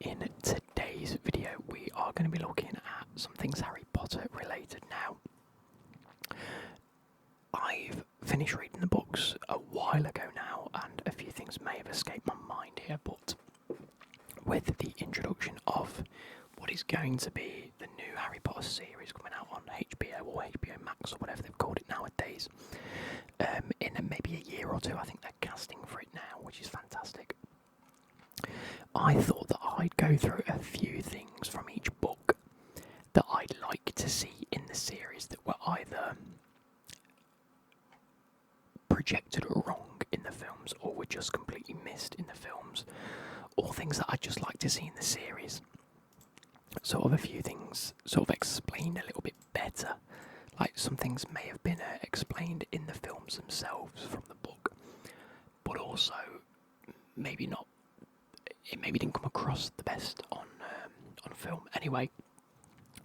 In today's video, we are going to be looking at some things Harry Potter related now. I've finished reading the books a while ago now, and a few things may have escaped my mind here, but with the introduction of what is going to be the new Harry Potter series coming out on HBO or HBO Max or whatever they've called it nowadays, in maybe a year or two, I think they're casting for it now, which is fantastic. I thought that I'd go through a few things from each book that I'd like to see in the series that were either projected wrong in the films or were just completely missed in the films, or things that I'd just like to see in the series. Sort of a few things sort of explained a little bit better. Like some things may have been explained in the films themselves from the book, but also maybe not. It maybe didn't come across the best on film. Anyway,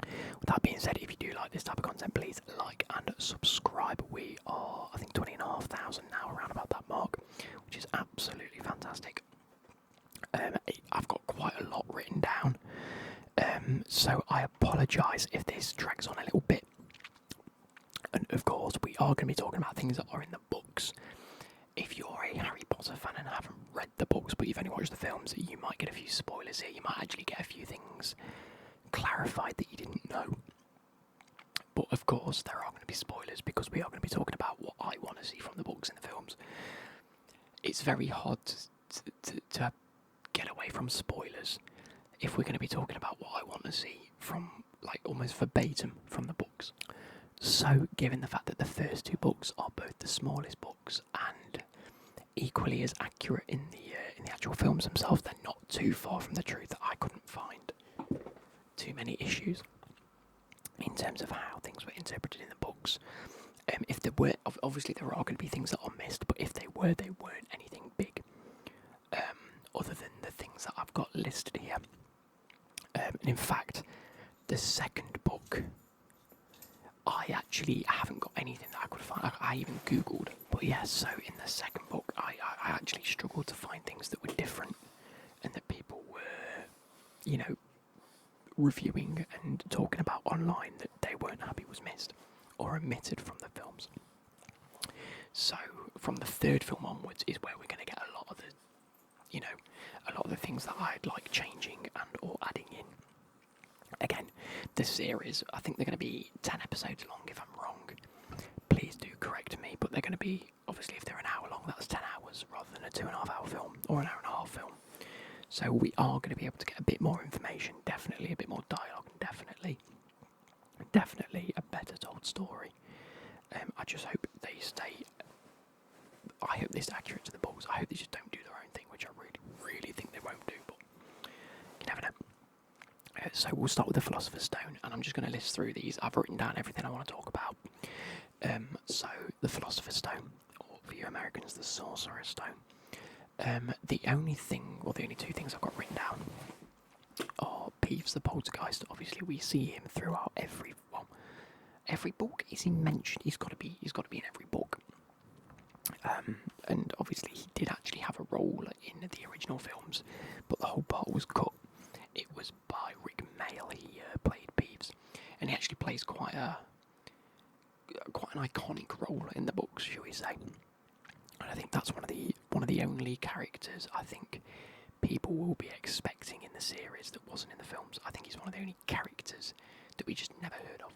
with that being said, if you do like this type of content, please like and subscribe. We are, I think, 20,500 now, around about that mark, which is absolutely fantastic. I've got quite a lot written down, so I apologise if this drags on a little bit. And of course, we are going to be talking about things that are in the books. If you're a Harry Potter fan and haven't read the books, but you've only watched the films, you might get a few spoilers here. You might actually get a few things clarified that you didn't know. But of course, there are going to be spoilers because we are going to be talking about what I want to see from the books and the films. It's very hard to get away from spoilers if we're going to be talking about what I want to see from, like, almost verbatim from the books. So, given the fact that the first two books are both the smallest books and equally as accurate in the actual films themselves, they're not too far from the truth. I couldn't find too many issues in terms of how things were interpreted in the books. If there were, obviously there are going to be things that are missed, but if they weren't anything big, other than the things that I've got listed here. And in fact, the second book, I actually haven't got anything that I could find. I even Googled, but yeah, so in the second book, I actually struggled to find things that were different and that people were, reviewing and talking about online that they weren't happy was missed or omitted from the films. So from the third film onwards is where we're going to get a lot of the things that I'd like changing and or adding in. Again, the series, I think they're going to be 10 episodes long if I'm wrong. Please do correct me, but they're going to be, obviously if they're an hour long, that's 10 hours rather than a 2.5 hour film or an hour and a half film. So we are going to be able to get a bit more information, definitely a bit more dialogue, and definitely a better told story. I just hope they stay, I hope they stay accurate to the books. I hope they just don't do their own thing, which I really think they won't do, but you never know. So we'll start with the Philosopher's Stone, and I'm just going to list through these. I've written down everything I want to talk about. So the Philosopher's Stone, or for you Americans, the Sorcerer's Stone. The only two things I've got written down are Peeves the Poltergeist. Obviously, we see him throughout every book. Is he mentioned? He's got to be in every book. And obviously, he did actually have a role in the original films, but the whole part was cut. It was by Rick Mail. He played Peeves, and he actually plays quite an iconic role in the books, shall we say? And I think that's one of the only characters I think people will be expecting in the series that wasn't in the films. I think he's one of the only characters that we just never heard of.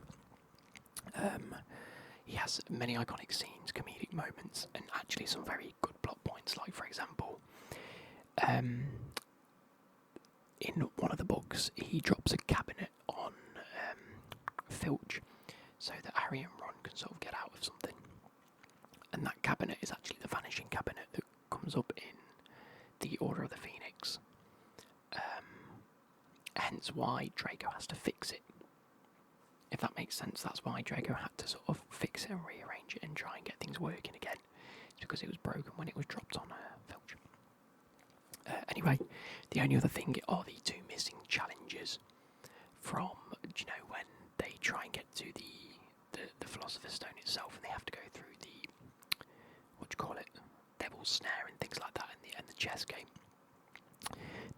He has many iconic scenes, comedic moments, and actually some very good plot points. Like, for example, in one of the books, he drops a cabinet on Filch so that Harry and Ron can sort of get out of something. And that cabinet is actually the Vanishing Cabinet that comes up in the Order of the Phoenix. Hence why Draco has to fix it. If that makes sense, that's why Draco had to sort of fix it and rearrange it and try and get things working again. It's because it was broken when it was dropped on Filch. Anyway, the only other thing are the two missing challenges from, when they try and get to the Philosopher's Stone itself, and they have to go through the, Devil's Snare and things like that, and the chess game.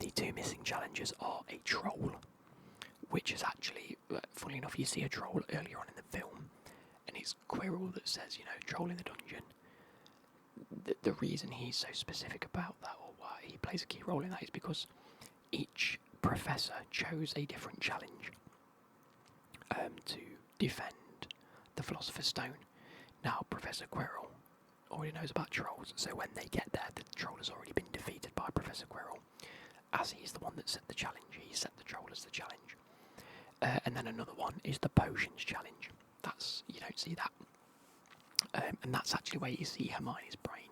The two missing challenges are a troll, which is actually, funny enough, you see a troll earlier on in the film, and it's Quirrell that says, troll in the dungeon. The reason he's so specific about that, or why he plays a key role in that, is because each professor chose a different challenge to defend the Philosopher's Stone. Now, Professor Quirrell already knows about trolls, so when they get there, the troll has already been defeated by Professor Quirrell. As he's the one that set the challenge, he set the troll as the challenge. And then another one is the potions challenge. You don't see that. And that's actually where you see Hermione's brain.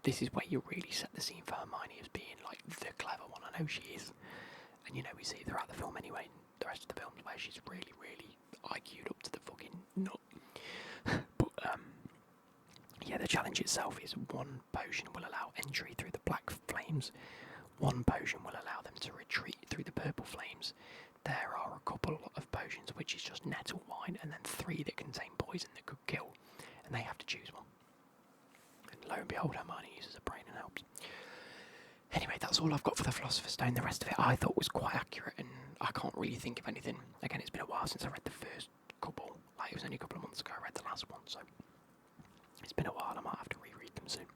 This is where you really set the scene for Hermione as being like the clever one. I know she is. And we see throughout the film anyway, the rest of the films, where she's really, really IQ'd up to the fucking nut. But, the challenge itself is one potion will allow entry through the black flames, one potion will allow them to retreat through the purple flames. There are a couple of potions which is just nettle wine, and then 3 that contain poison that could kill, and they have to choose one. And lo and behold, Hermione uses a brain and helps. Anyway, that's all I've got for the Philosopher's Stone. The rest of it I thought was quite accurate, and I can't really think of anything. Again, it's been a while since I read the first couple. It was only a couple of months ago I read the last one, so it's been a while. I might have to reread them soon.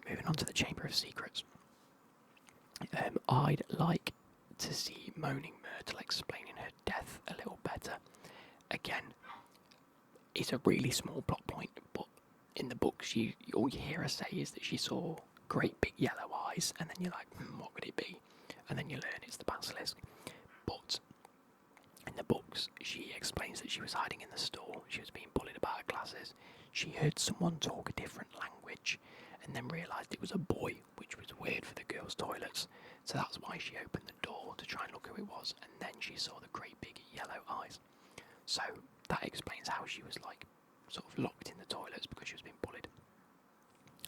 Moving on to the Chamber of Secrets. I'd like to see Moaning Myrtle explaining her death a little better. Again, it's a really small plot point, but in the books, all you hear her say is that she saw great big yellow eyes, and then you're like, what could it be? And then you learn it's the basilisk. But in the books, she explains that she was hiding in the store, she was being bullied about her classes, she heard someone talk a different language, and then realised it was a boy, which was weird for the girls' toilets, so that's why she opened the door to try and look who it was, and then she saw the great big yellow eyes. So that explains how she was sort of locked in the toilets, because she was being bullied.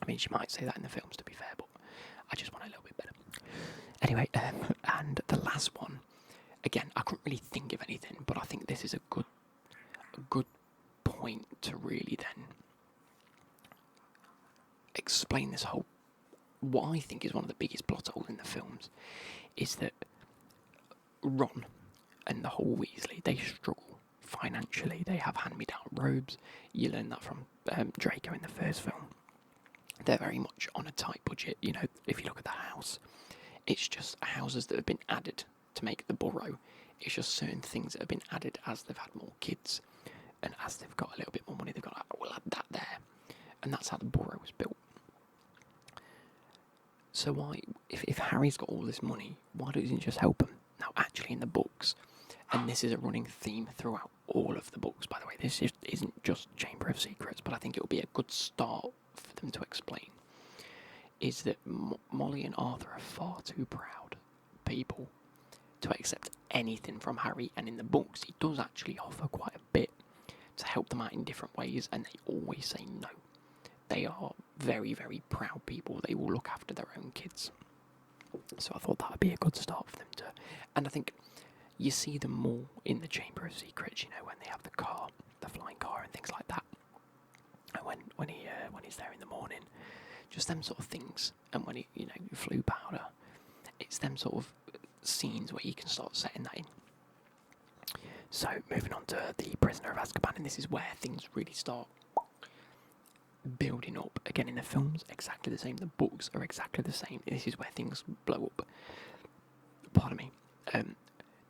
I mean, she might say that in the films, to be fair, but I just want it a little bit better. Anyway, and the last one, again, I couldn't really think of anything, but I think this is a good point to really then explain this whole, what I think is one of the biggest plot holes in the films, is that Ron and the whole Weasley, they struggle financially. They have hand-me-down robes. You learn that from Draco in the first film. They're very much on a tight budget. If you look at the house, it's just houses that have been added to make the borough. It's just certain things that have been added as they've had more kids, and as they've got a little bit more money, they've got, we'll add that there. And that's how the borough was built. So why, if Harry's got all this money, why doesn't he just help him? Now, actually, in the books, and this is a running theme throughout all of the books, by the way, this isn't just Chamber of Secrets, but I think it would be a good start for them to explain, is that Molly and Arthur are far too proud people to accept anything from Harry, and in the books, he does actually offer quite a bit to help them out in different ways, and they always say no. They are very, very proud people. They will look after their own kids. So I thought that would be a good start for them to... And I think you see them more in the Chamber of Secrets, when they have the car, the flying car and things like that. And when he's there in the morning, just them sort of things. And when he, flu powder, it's them sort of scenes where you can start setting that in. So moving on to the Prisoner of Azkaban, and this is where things really start building up. Again, in the films, exactly the same. The books are exactly the same. This is where things blow up. Pardon me.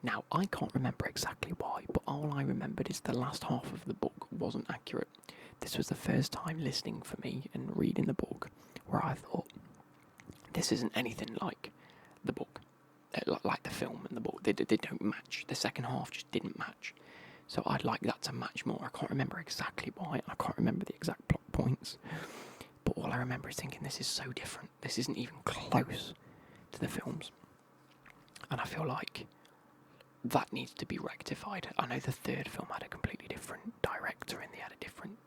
Now, I can't remember exactly why, but all I remembered is the last half of the book wasn't accurate. This was the first time listening for me and reading the book where I thought, this isn't anything like the book, like the film and the book. They don't match. The second half just didn't match. So I'd like that to match more. I can't remember exactly why. I can't remember the exact plot points. But all I remember is thinking, this is so different. This isn't even close to the films. And I feel like that needs to be rectified. I know the third film had a completely different director, and they had a different...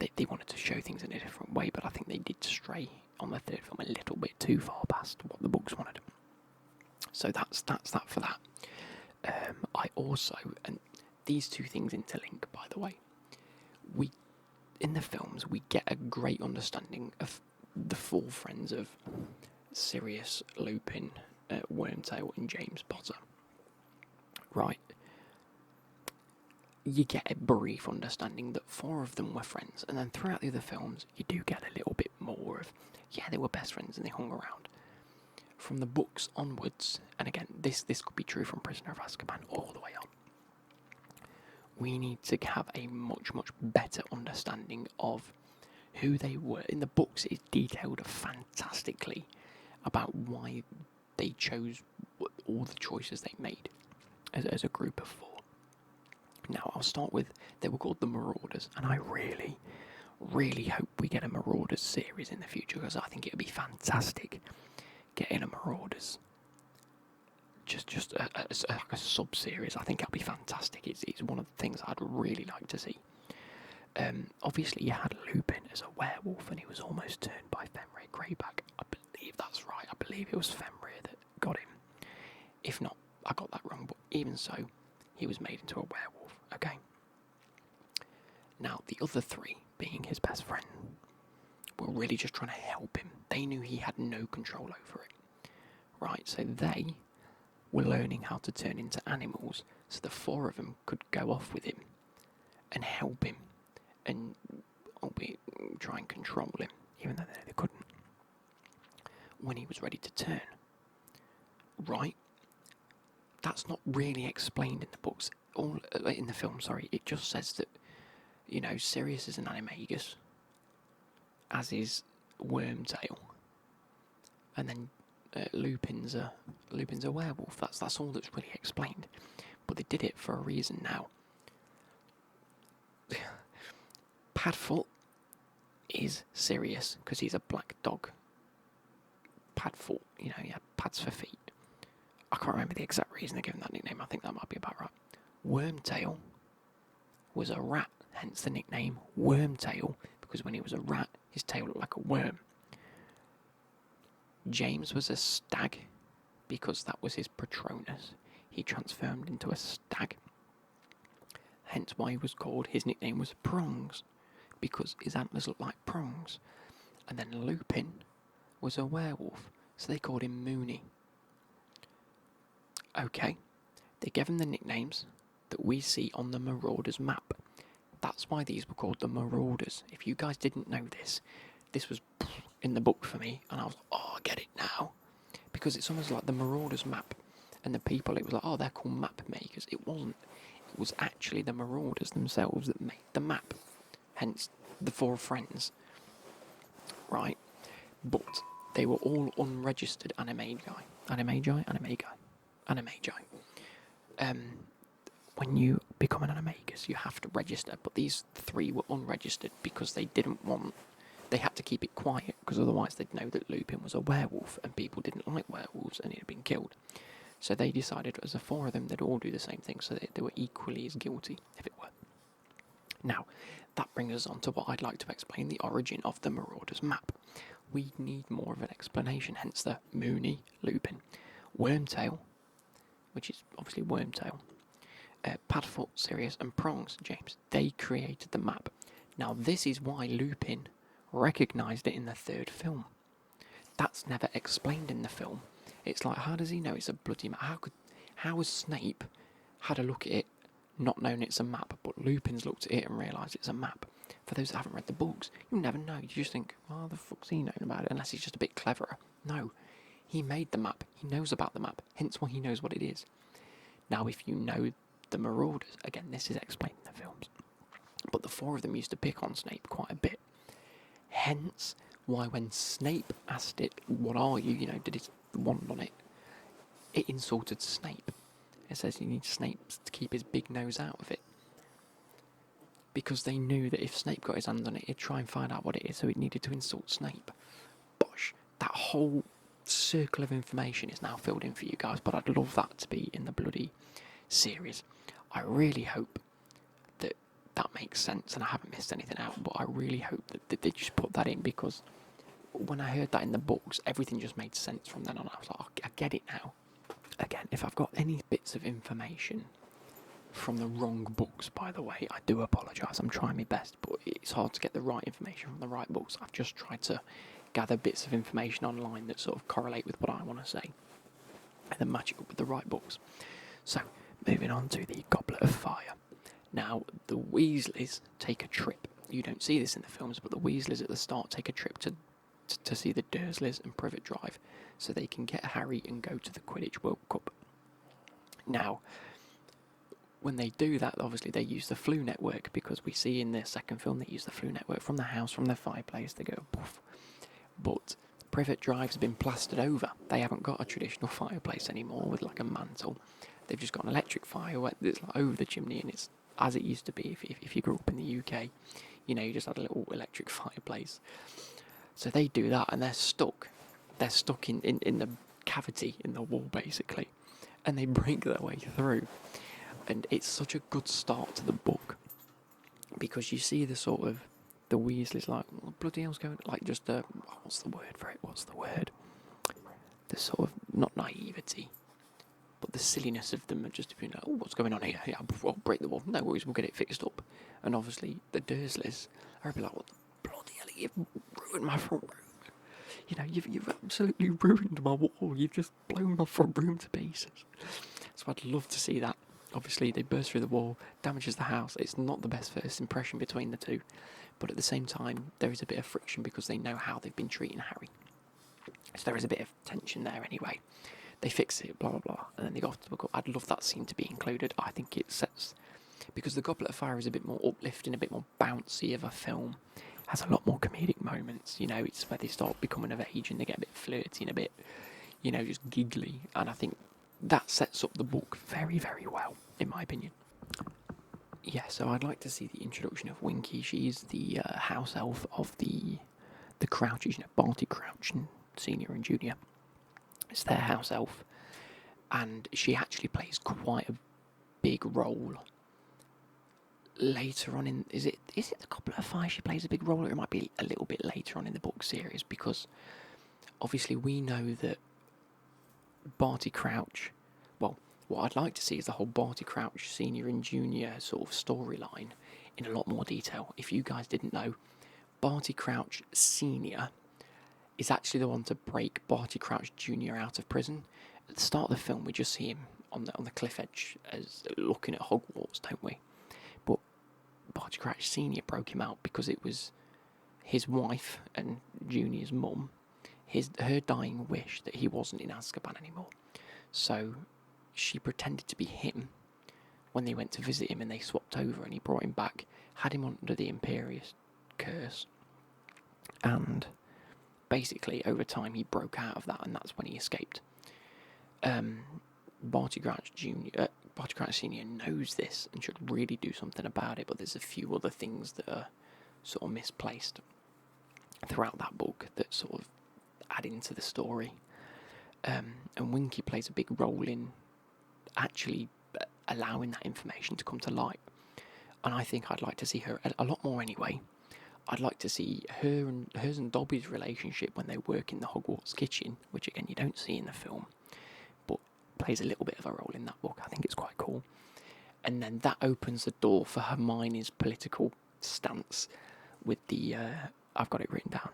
They wanted to show things in a different way, but I think they did stray on the third film a little bit too far past what the books wanted. So that's that for that. I also... and these two things interlink, by the way. In the films, we get a great understanding of the four friends of Sirius, Lupin, Wormtail, and James Potter. Right. You get a brief understanding that 4 of them were friends, and then throughout the other films, you do get a little bit more of, yeah, they were best friends and they hung around. From the books onwards, and again, this could be true from Prisoner of Azkaban all the way on, we need to have a much, much better understanding of who they were. In the books, it's detailed fantastically about why they chose all the choices they made as a group of 4. Now, I'll start with, they were called the Marauders, and I really, really hope we get a Marauders series in the future, because I think it would be fantastic getting a Marauders. Just a sub-series, I think that'd be fantastic. It's one of the things I'd really like to see. Obviously, you had Lupin as a werewolf, and he was almost turned by Fenrir Greyback. I believe that's right. I believe it was Fenrir that got him. If not, I got that wrong, but even so, he was made into a werewolf, okay? Now, the other 3, being his best friend, were really just trying to help him. They knew he had no control over it, right? So they were learning how to turn into animals, so the 4 of them could go off with him and help him, and albeit try and control him, even though they couldn't, when he was ready to turn. Right? That's not really explained in the books, or in the film, sorry. It just says that, Sirius is an animagus, as is Wormtail, and then Lupin's a werewolf. That's all that's really explained. But they did it for a reason now. Padfoot is Sirius because he's a black dog. Padfoot, pads for feet. I can't remember the exact reason they're giving that nickname. I think that might be about right. Wormtail was a rat, hence the nickname Wormtail, because when he was a rat, his tail looked like a worm. James was a stag, because that was his Patronus. He transformed into a stag, hence why he was called, his nickname was Prongs, because his antlers looked like prongs. And then Lupin was a werewolf, so they called him Mooney. Okay, they gave him the nicknames that we see on the Marauders map. That's why these were called the Marauders. If you guys didn't know this was in the book for me, and I was like, oh, I get it now. Because it's almost like the Marauders map, and the people, it was like, oh, they're called map makers. It wasn't. It was actually the Marauders themselves that made the map. Hence, the 4 friends. Right? But they were all unregistered animagi. When you become an animagus, you have to register, but these 3 were unregistered because they had to keep it quiet, because otherwise they'd know that Lupin was a werewolf, and people didn't like werewolves, and he had been killed. So they decided, as the 4 of them, they'd all do the same thing, so they were equally as guilty, if it were. Now, that brings us on to what I'd like to explain, the origin of the Marauders map. We need more of an explanation, hence the Mooney, Lupin, Wormtail, which is obviously Wormtail, Padfoot, Sirius, and Prongs, James. They created the map. Now, this is why Lupin recognised it in the 3rd film. That's never explained in the film. It's like, how does he know it's a bloody map? How has Snape had a look at it, not known it's a map, but Lupin's looked at it and realised it's a map? For those that haven't read the books, you'll never know. You just think, oh, the fuck's he known about it, unless he's just a bit cleverer. No, he made the map. He knows about the map, hence why he knows what it is. Now, if you know the Marauders, again, this is explained in the films, but the 4 of them used to pick on Snape quite a bit. Hence why when Snape asked it, what are you, did his wand on it, it insulted Snape. It says you need Snape to keep his big nose out of it. Because they knew that if Snape got his hands on it, he'd try and find out what it is, so it needed to insult Snape. Bosh, that whole circle of information is now filled in for you guys, but I'd love that to be in the bloody series. I really hope that makes sense and I haven't missed anything out, but I really hope that they just put that in, because when I heard that in the books, everything just made sense from then on. I was like, oh, I get it now. Again, if I've got any bits of information from the wrong books, by the way, I do apologise. I'm trying my best, but it's hard to get the right information from the right books. I've just tried to gather bits of information online that sort of correlate with what I want to say, and then match it up with the right books. So, moving on to the Goblet of Fire. Now, the Weasleys take a trip. You don't see this in the films, but the Weasleys at the start take a trip to see the Dursleys and Privet Drive, so they can get Harry and go to the Quidditch World Cup. Now, when they do that, obviously they use the Floo network, because we see in the second film they use the Floo network from the house, from the fireplace, they go poof. But Privet Drive's been plastered over. They haven't got a traditional fireplace anymore with like a mantle. They've just got an electric fire that's like over the chimney, and it's as it used to be if you grew up in the UK. You know, you just had a little electric fireplace. So they do that, and they're stuck. They're stuck in the cavity in the wall, basically. And they break their way through. And it's such a good start to the book, because you see the sort of the Weasleys like, what bloody hell's going on? Like, just what's the word for it? What's the word? The sort of, not naivety, but the silliness of them, are just being like, oh, what's going on here? Yeah, I'll break the wall. No worries, we'll get it fixed up. And obviously the Dursleys are a bit like, what the bloody hell? You've ruined my front room. You know, you've absolutely ruined my wall. You've just blown my front room to pieces. So I'd love to see that. Obviously, they burst through the wall, damages the house. It's not the best first impression between the two, but at the same time, there is a bit of friction because they know how they've been treating Harry. So there is a bit of tension there anyway. They fix it, blah, blah, blah, and then they go off to the book. I'd love that scene to be included. I think it sets... Because the Goblet of Fire is a bit more uplifting, a bit more bouncy of a film. Has a lot more comedic moments. You know, it's where they start becoming of age and they get a bit flirty and a bit, you know, just giggly. And I think that sets up the book very, very well, in my opinion. Yeah, so I'd like to see the introduction of Winky. She's the house elf of the Crouches, you know, Barty Crouch, and Senior and Junior. It's their house elf, and she actually plays quite a big role later on in... Is it the Goblet of Fire she plays a big role, or it might be a little bit later on in the book series, because obviously we know that Barty Crouch... Well, what I'd like to see is the whole Barty Crouch Senior and Junior sort of storyline in a lot more detail. If you guys didn't know, Barty Crouch Senior is actually the one to break Barty Crouch Junior out of prison. At the start of the film, we just see him on the cliff edge as looking at Hogwarts, don't we? But Barty Crouch Senior broke him out because it was his wife and Junior's mum, her dying wish that he wasn't in Azkaban anymore. So she pretended to be him when they went to visit him, and they swapped over, and he brought him back, had him under the Imperius curse, and basically over time he broke out of that, and that's when he escaped. Barty Crouch Senior knows this and should really do something about it, but there's a few other things that are sort of misplaced throughout that book that sort of add into the story. And Winky plays a big role in actually allowing that information to come to light. And I think I'd like to see her a lot more anyway. I'd like to see hers and Dobby's relationship when they work in the Hogwarts kitchen, which again you don't see in the film, but plays a little bit of a role in that book. I think it's quite cool. And then that opens the door for Hermione's political stance with the, I've got it written down,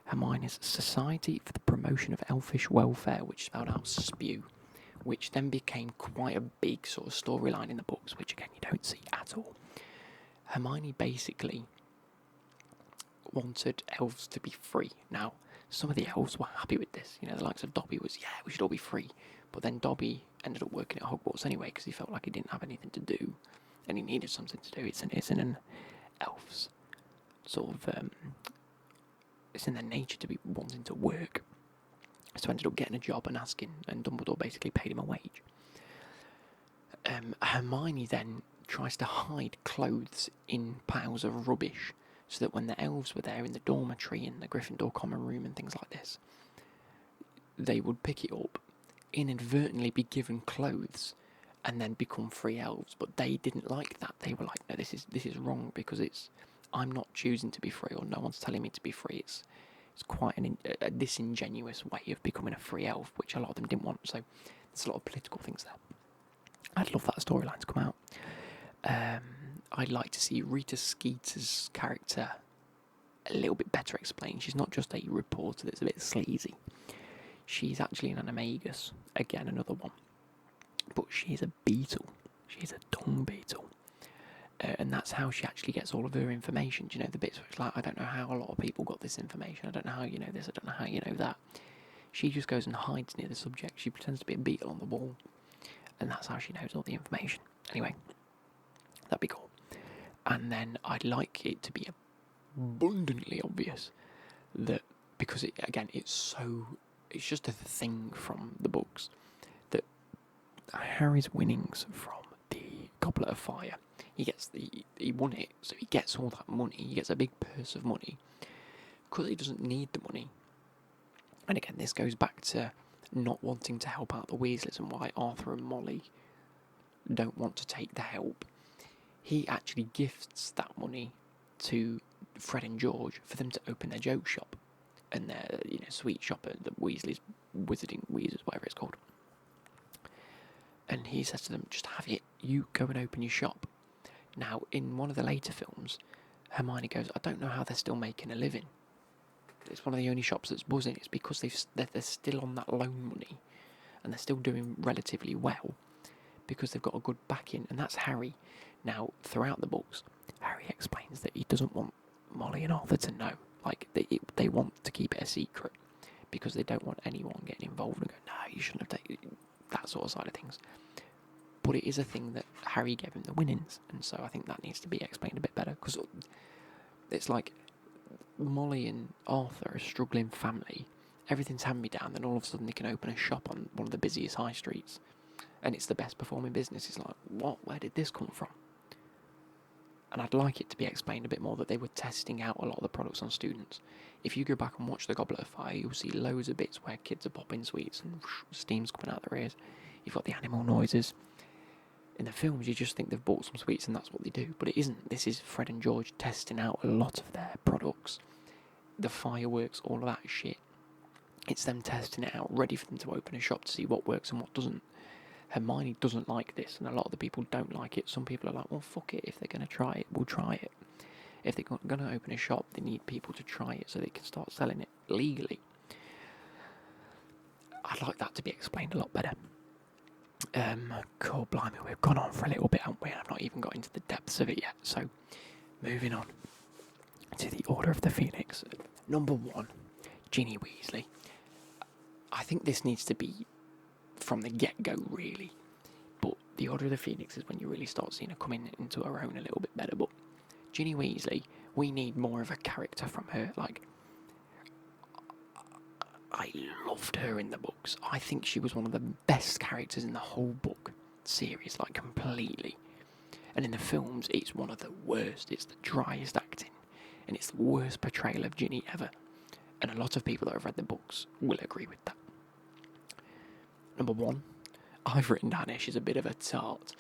Hermione's Society for the Promotion of Elfish Welfare, which spelled out SPEW, which then became quite a big sort of storyline in the books, which again you don't see at all. Hermione basically wanted elves to be free. Now, some of the elves were happy with this. You know, the likes of Dobby was, yeah, we should all be free. But then Dobby ended up working at Hogwarts anyway because he felt like he didn't have anything to do, and he needed something to do. It's in an elf's sort of... it's in their nature to be wanting to work. So ended up getting a job and asking, and Dumbledore basically paid him a wage. Hermione then tries to hide clothes in piles of rubbish, so that when the elves were there in the dormitory, in the Gryffindor common room and things like this, they would pick it up, inadvertently be given clothes, and then become free elves. But they didn't like that. They were like, no, this is wrong, because I'm not choosing to be free, or no one's telling me to be free. It's quite a disingenuous way of becoming a free elf, which a lot of them didn't want. So there's a lot of political things there. I'd love that storyline to come out. I'd like to see Rita Skeeter's character a little bit better explained. She's not just a reporter that's a bit sleazy. She's actually an animagus, again another one, but she's a beetle. She's a dung beetle, and that's how she actually gets all of her information. Do you know the bits where it's like, I don't know how a lot of people got this information. I don't know how you know this. I don't know how you know that. She just goes and hides near the subject. She pretends to be a beetle on the wall, and that's how she knows all the information. Anyway, that'd be cool. And then I'd like it to be abundantly obvious that, because it's just a thing from the books, that Harry's winnings from the Goblet of Fire, he won it, so he gets all that money, he gets a big purse of money, because he doesn't need the money. And again, this goes back to not wanting to help out the Weasleys and why Arthur and Molly don't want to take the help. He actually gifts that money to Fred and George for them to open their joke shop and their sweet shop at the Weasley's Wizarding Wheezers, whatever it's called. And he says to them, just have it, you go and open your shop. Now, in one of the later films, Hermione goes, I don't know how they're still making a living. It's one of the only shops that's buzzing. It's because they're still on that loan money and they're still doing relatively well because they've got a good backing, and that's Harry. Now, throughout the books, Harry explains that he doesn't want Molly and Arthur to know. Like, they want to keep it a secret because they don't want anyone getting involved and go, no, you shouldn't have taken that sort of side of things. But it is a thing that Harry gave him the winnings, and so I think that needs to be explained a bit better, because it's like Molly and Arthur are a struggling family. Everything's hand-me-down, then all of a sudden they can open a shop on one of the busiest high streets, and it's the best performing business. It's like, what? Where did this come from? And I'd like it to be explained a bit more that they were testing out a lot of the products on students. If you go back and watch the Goblet of Fire, you'll see loads of bits where kids are popping sweets and steam's coming out their ears. You've got the animal noises. In the films, you just think they've bought some sweets and that's what they do, but it isn't. This is Fred and George testing out a lot of their products. The fireworks, all of that shit. It's them testing it out, ready for them to open a shop to see what works and what doesn't. Hermione doesn't like this, and a lot of the people don't like it. Some people are like, well, fuck it, if they're going to try it, we'll try it. If they're going to open a shop, they need people to try it so they can start selling it legally. I'd like that to be explained a lot better. Cool, blimey, we've gone on for a little bit, haven't we? I've not even got into the depths of it yet. So, moving on to the Order of the Phoenix. Number 1, Ginny Weasley. I think this needs to be from the get-go, really. But the Order of the Phoenix is when you really start seeing her coming into her own a little bit better. But Ginny Weasley, we need more of a character from her. Like, I loved her in the books. I think she was one of the best characters in the whole book series, like completely. And in the films, it's one of the worst. It's the driest acting, and it's the worst portrayal of Ginny ever. And a lot of people that have read the books will agree with that. Number 1, I've written down here she's a bit of a tart.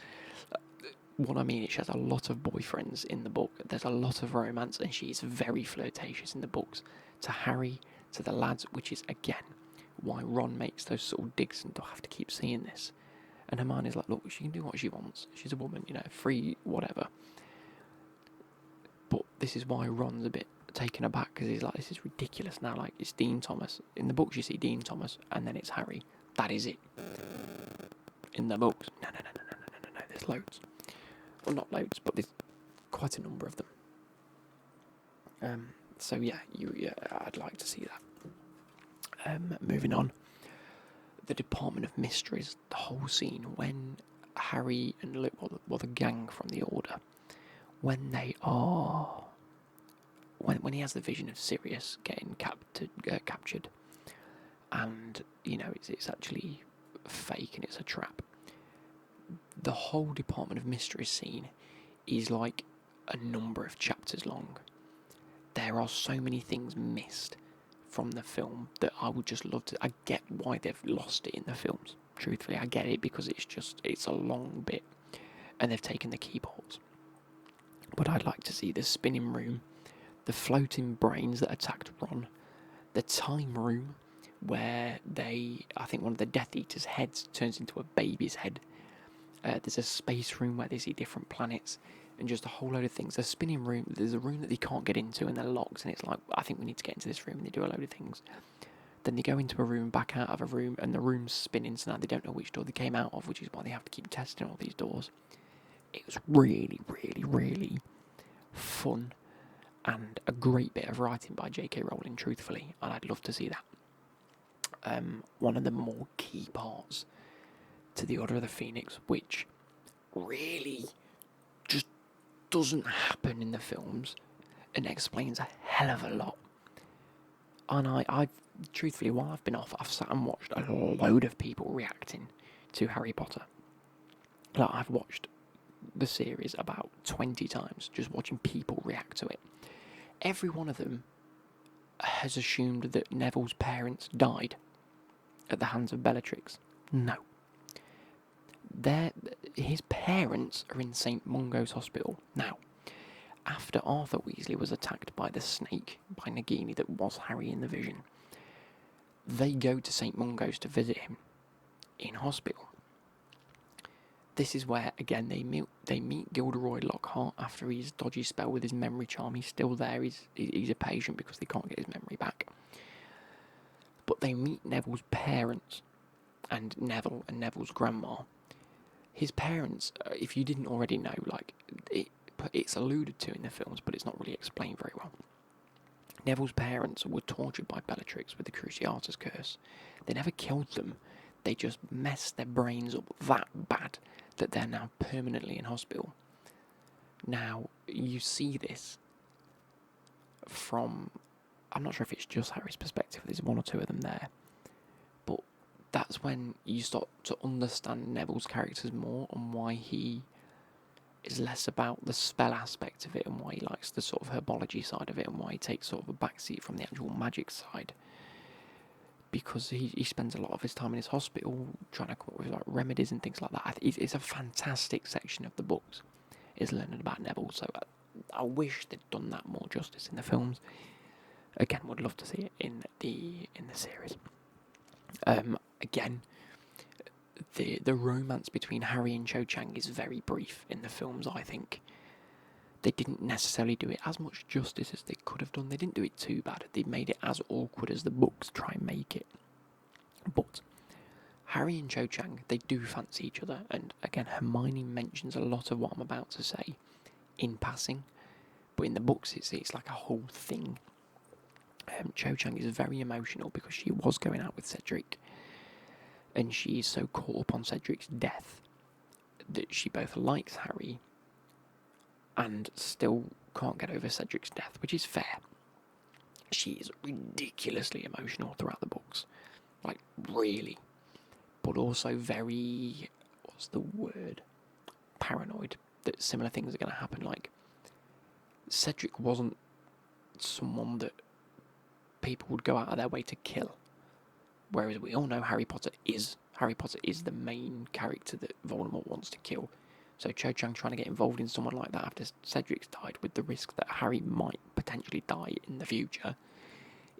What I mean is she has a lot of boyfriends in the book. There's a lot of romance, and she's very flirtatious in the books. To Harry, to the lads, which is, again, why Ron makes those sort of digs and don't have to keep seeing this. And Hermione's like, look, she can do what she wants. She's a woman, free, whatever. But this is why Ron's a bit taken aback, because he's like, this is ridiculous now. Like, it's Dean Thomas. In the books, you see Dean Thomas, and then it's Harry. That is it. In the books, no. There's loads. Well, not loads, but there's quite a number of them. So yeah, I'd like to see that. Moving on, the Department of Mysteries, the whole scene when Harry and Luke, the gang from the Order, when they are, when he has the vision of Sirius getting captured, and it's actually fake and it's a trap. The whole Department of Mysteries scene is like a number of chapters long. There are so many things missed from the film that I would just love to. I get why they've lost it in the films. Truthfully, I get it, because it's a long bit and they've taken the key parts. But I'd like to see the spinning room, the floating brains that attacked Ron, the time room where I think one of the Death Eater's heads turns into a baby's head. There's a space room where they see different planets, and just a whole load of things. There's a spinning room. There's a room that they can't get into, and they're locked. And it's like, I think we need to get into this room. And they do a load of things. Then they go into a room, back out of a room, and the room's spinning. So now they don't know which door they came out of, which is why they have to keep testing all these doors. It was really, really, really fun, and a great bit of writing by J.K. Rowling, truthfully, and I'd love to see that. One of the more key parts to the Order of the Phoenix, which really just doesn't happen in the films, and explains a hell of a lot. And I've truthfully, while I've been off, I've sat and watched a load of people reacting to Harry Potter. Like, I've watched the series about 20 times, just watching people react to it. Every one of them has assumed that Neville's parents died at the hands of Bellatrix. No. His parents are in St. Mungo's Hospital. Now, after Arthur Weasley was attacked by the snake, by Nagini, that was Harry in the vision, they go to St. Mungo's to visit him in hospital. This is where, again, they meet Gilderoy Lockhart after his dodgy spell with his memory charm. He's still there. He's a patient because they can't get his memory back. But they meet Neville's parents and Neville and Neville's grandma. His parents, if you didn't already know, like it's alluded to in the films, but it's not really explained very well. Neville's parents were tortured by Bellatrix with the Cruciatus curse. They never killed them. They just messed their brains up that bad that they're now permanently in hospital. Now, you see this from, I'm not sure if it's just Harry's perspective, there's one or two of them there, but that's when you start to understand Neville's characters more and why he is less about the spell aspect of it and why he likes the sort of herbology side of it and why he takes sort of a backseat from the actual magic side. Because he spends a lot of his time in his hospital trying to come up with like remedies and things like that. It's a fantastic section of the books, is learning about Neville. So I wish they'd done that more justice in the films. Again, would love to see it in the series. Again, the romance between Harry and Cho Chang is very brief in the films. I think they didn't necessarily do it as much justice as they could have done. They didn't do it too bad. They made it as awkward as the books try and make it. But Harry and Cho Chang, they do fancy each other. And again, Hermione mentions a lot of what I'm about to say in passing. But in the books, it's like a whole thing. Cho Chang is very emotional because she was going out with Cedric. And she is so caught up on Cedric's death that she both likes Harry and still can't get over Cedric's death, which is fair. She is ridiculously emotional throughout the books. Like, really. But also very, what's the word? Paranoid that similar things are going to happen. Like, Cedric wasn't someone that people would go out of their way to kill. Whereas we all know Harry Potter is the main character that Voldemort wants to kill. So Cho Chang trying to get involved in someone like that after Cedric's died, with the risk that Harry might potentially die in the future,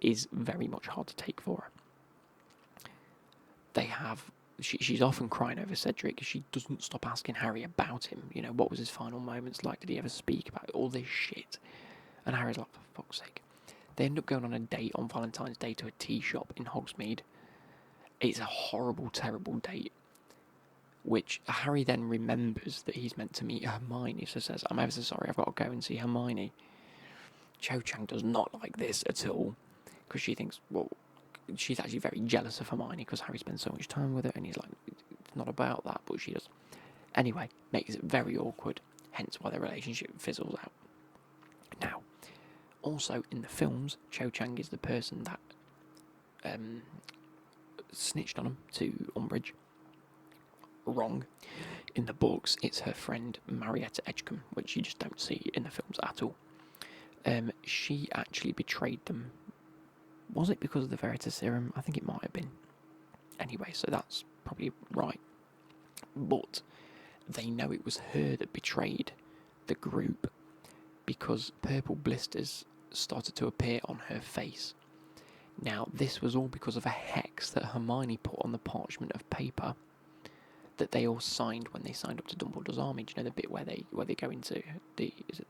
is very much hard to take for her. She's often crying over Cedric. She doesn't stop asking Harry about him. You know, what was his final moments like? Did he ever speak about all this shit? And Harry's like, for fuck's sake. They end up going on a date on Valentine's Day to a tea shop in Hogsmeade. It's a horrible, terrible date, which Harry then remembers that he's meant to meet Hermione, so says, I'm ever so sorry, I've got to go and see Hermione. Cho Chang does not like this at all, because she thinks, well, she's actually very jealous of Hermione, because Harry spends so much time with her, and he's like, it's not about that, but she does. Anyway, makes it very awkward, hence why their relationship fizzles out. Now, also in the films, Cho Chang is the person that snitched on him to Umbridge. Wrong. In the books, it's her friend Marietta Edgecombe, which you just don't see in the films at all. She actually betrayed them. Was it because of the Veritaserum? I think it might have been. Anyway, so that's probably right. But they know it was her that betrayed the group because purple blisters started to appear on her face. Now, this was all because of a hex that Hermione put on the parchment of paper that they all signed when they signed up to Dumbledore's army. Do you know the bit where they go into is it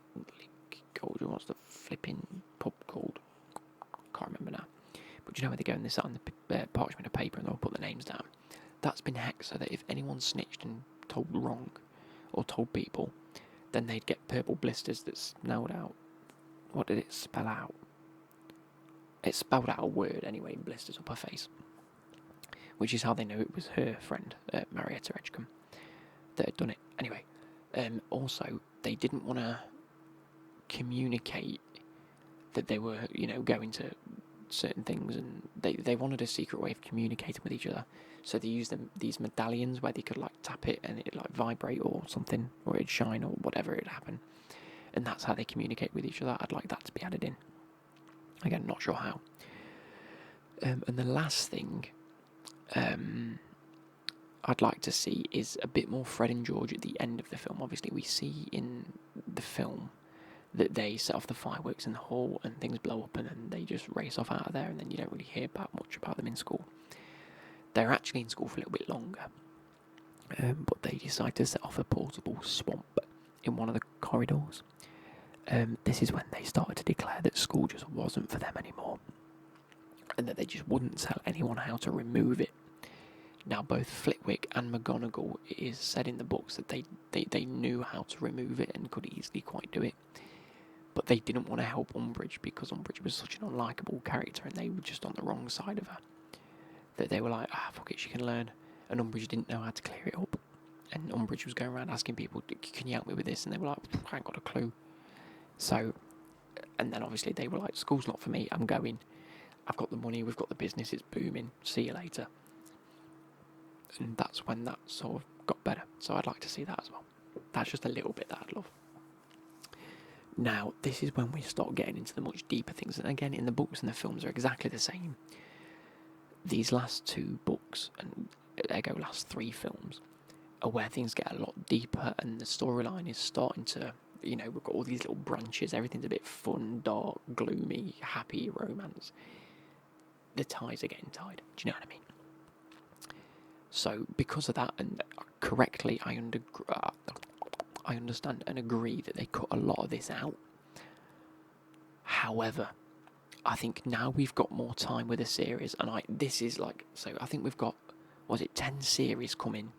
Gold? What's the flipping pub called? Can't remember now. But do you know where they go and they sit on the parchment of paper and they'll put the names down? That's been hexed so that if anyone snitched and told wrong or told people, then they'd get purple blisters that spelled out. What did it spell out? It spelled out a word anyway in blisters up her face, which is how they know it was her friend, Marietta Edgecombe, that had done it. Anyway, also, they didn't want to communicate that they were, going to certain things, and they wanted a secret way of communicating with each other. So they used these medallions where they could like tap it and it'd like vibrate or something, or it'd shine or whatever it'd happen. And that's how they communicate with each other. I'd like that to be added in. Again, not sure how. And the last thing I'd like to see is a bit more Fred and George at the end of the film. Obviously, we see in the film that they set off the fireworks in the hall and things blow up and then they just race off out of there, and then you don't really hear much about them in school. They're actually in school for a little bit longer, but they decide to set off a portable swamp in one of the corridors. This is when they started to declare that school just wasn't for them anymore, and that they just wouldn't tell anyone how to remove it. Now, both Flitwick and McGonagall, it is said in the books that they knew how to remove it and could easily quite do it, but they didn't want to help Umbridge because Umbridge was such an unlikable character and they were just on the wrong side of her. That they were like, fuck it, she can learn. And Umbridge didn't know how to clear it up. And Umbridge was going around asking people, can you help me with this? And they were like, I ain't got a clue. So, and then obviously they were like, school's not for me, I'm going. I've got the money, we've got the business, it's booming, see you later. And that's when that sort of got better. So I'd like to see that as well. That's just a little bit that I'd love. Now, this is when we start getting into the much deeper things. And again, in the books and the films are exactly the same. These last 2 books, and ergo last 3 films, are where things get a lot deeper and the storyline is starting to, we've got all these little branches, everything's a bit fun, dark, gloomy, happy, romance. The ties are getting tied, do you know what I mean? So, because of that, and correctly, I understand and agree that they cut a lot of this out. However, I think now we've got more time with the series, and I think we've got, 10 series coming,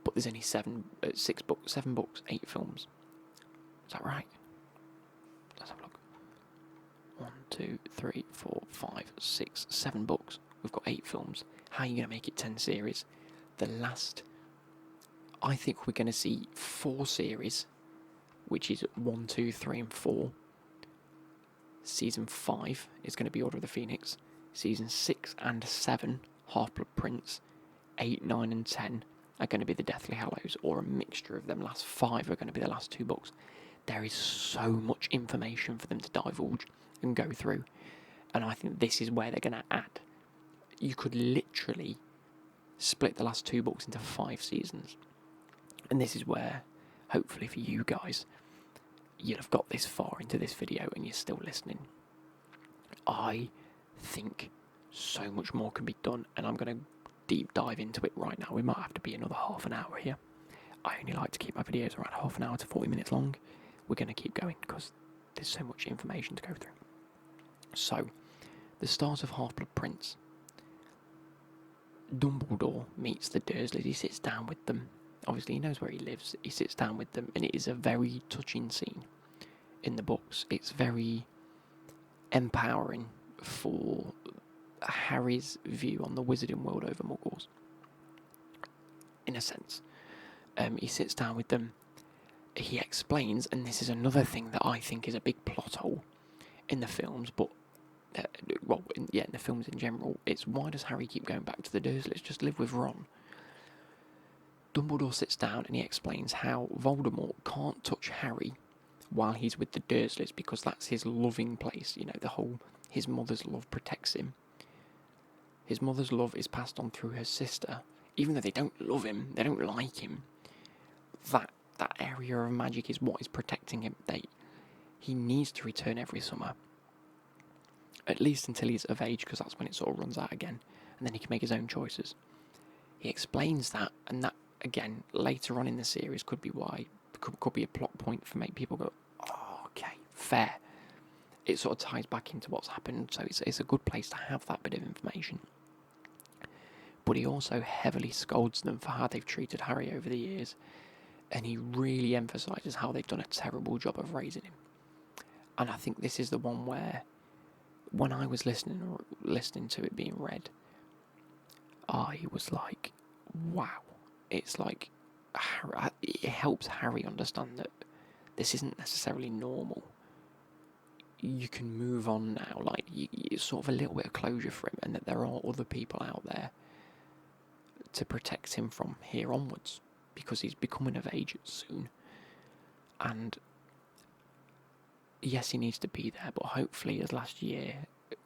but there's only 7 books, 8 films. Is that right? Let's have a look. 1, 2, 3, 4, 5, 6, 7 books. We've got 8 films. How are you going to make it 10 series? I think we're going to see 4 series, which is 1, 2, 3, and 4. Season 5 is going to be Order of the Phoenix. Season 6 and 7, Half-Blood Prince. 8, 9, and 10 are going to be the Deathly Hallows, or a mixture of them. Last 5 are going to be the last 2 books. There is so much information for them to divulge and go through, and I think this is where they're going to add. You could literally split the last 2 books into 5 seasons. And this is where, hopefully for you guys, you'll have got this far into this video and you're still listening. I think so much more can be done, and I'm going to deep dive into it right now. We might have to be another half an hour here. I only like to keep my videos around half an hour to 40 minutes long. We're going to keep going because there's so much information to go through. So, the start of Half-Blood Prince. Dumbledore meets the Dursleys. He sits down with them. Obviously, he knows where he lives. He sits down with them, and it is a very touching scene in the books. It's very empowering for Harry's view on the wizarding world over Muggles, in a sense. He sits down with them. He explains, and this is another thing that I think is a big plot hole in the films, but in the films in general, it's why does Harry keep going back to the Dursleys? Just live with Ron. Dumbledore sits down and he explains how Voldemort can't touch Harry while he's with the Dursleys because that's his loving place. His mother's love protects him. His mother's love is passed on through her sister. Even though they don't love him, they don't like him, that area of magic is what is protecting him. He needs to return every summer. At least until he's of age, because that's when it sort of runs out again, and then he can make his own choices. he explains that, and that again later on in the series could be a plot point for make people go, oh, okay, fair. It sort of ties back into what's happened, so it's a good place to have that bit of information. But he also heavily scolds them for how they've treated Harry over the years, and he really emphasises how they've done a terrible job of raising him. And I think this is the one where, when I was listening to it being read, I was like, wow. It's like, it helps Harry understand that this isn't necessarily normal. You can move on now, like, it's sort of a little bit of closure for him, and that there are other people out there to protect him from here onwards, because he's becoming of age soon. And yes, he needs to be there, but hopefully, as last year,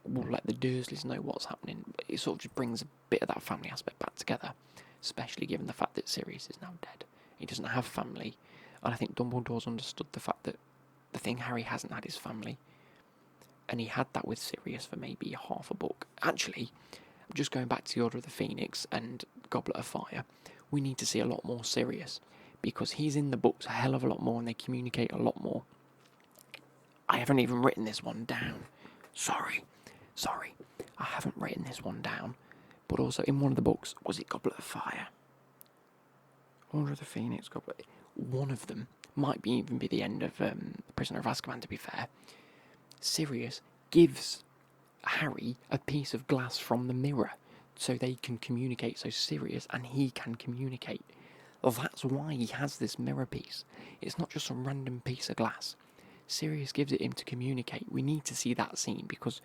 we'll let the Dursleys know what's happening. It sort of just brings a bit of that family aspect back together, especially given the fact that Sirius is now dead. He doesn't have family, and I think Dumbledore's understood the fact that the thing Harry hasn't had his family, and he had that with Sirius for maybe half a book. Actually, just going back to the Order of the Phoenix and Goblet of Fire, we need to see a lot more Sirius, because he's in the books a hell of a lot more, and they communicate a lot more. I haven't even written this one down. Sorry. I haven't written this one down. But also, in one of the books, was it Goblet of Fire? Order of the Phoenix, Goblet. One of them might even be the end of Prisoner of Azkaban, to be fair. Sirius gives Harry a piece of glass from the mirror so they can communicate, so Sirius and he can communicate. Well, that's why he has this mirror piece. It's not just some random piece of glass. Sirius gives it him to communicate. We need to see that scene, because